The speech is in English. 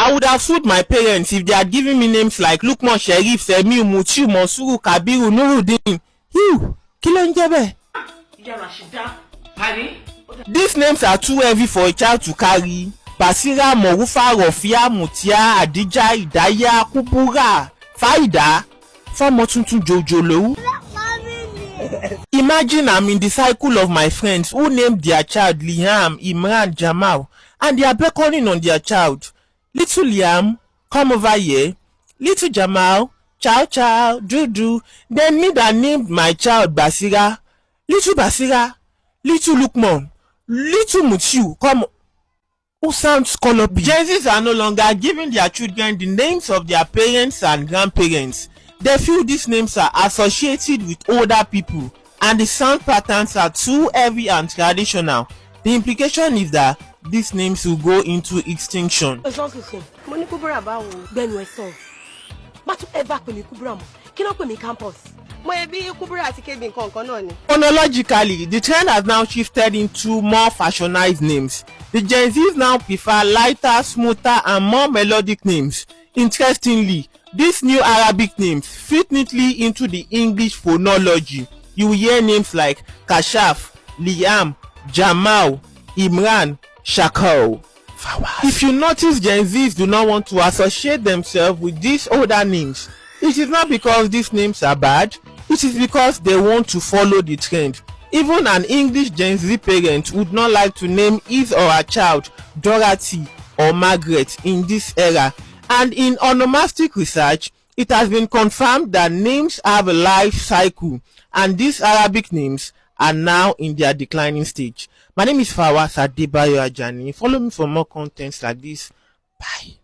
I would have sued my parents if they had given me names like Lukman, Sherif, Semiu, Mutiu, Monsuru, Kabiru, Nuruddin. You, kí ló ń jẹ́ bẹ́ẹ̀? These names are too heavy for a child to carry. Basira, Morufa, Rofia, Mutia, Adija, Idaya, Kubura, Faida, Fọ́mọ tuntun jòjòló. Imagine I'm in the cycle of my friends who named their child Liam, Imran, Jamal, and they are beckoning on their child. Little Liam, come over here. Little Jamal, chow chow, do. Then me that named my child Basira. Little Basira, little Lukman, little Mutiu, come. Who sounds colorful. Gen Zs are no longer giving their children the names of their parents and grandparents. They feel these names are associated with older people and the sound patterns are too heavy and traditional. The implication is that these names will go into extinction. Chronologically, the trend has now shifted into more fashionized names. The Gen Zs now prefer lighter, smoother, and more melodic names. Interestingly, these new Arabic names fit neatly into the English phonology. You will hear names like Kashaf, Liam, Jamal, Imran, Shakal. If you notice, Gen Zs do not want to associate themselves with these older names. It is not because these names are bad, it is because they want to follow the trend. Even an English Gen Z parent would not like to name his or her child Dorothy or Margaret in this era. And in onomastic research, it has been confirmed that names have a life cycle, and these Arabic names are now in their declining stage. My name is Fawaz Adebayo Ajani. Follow me for more contents like this. Bye.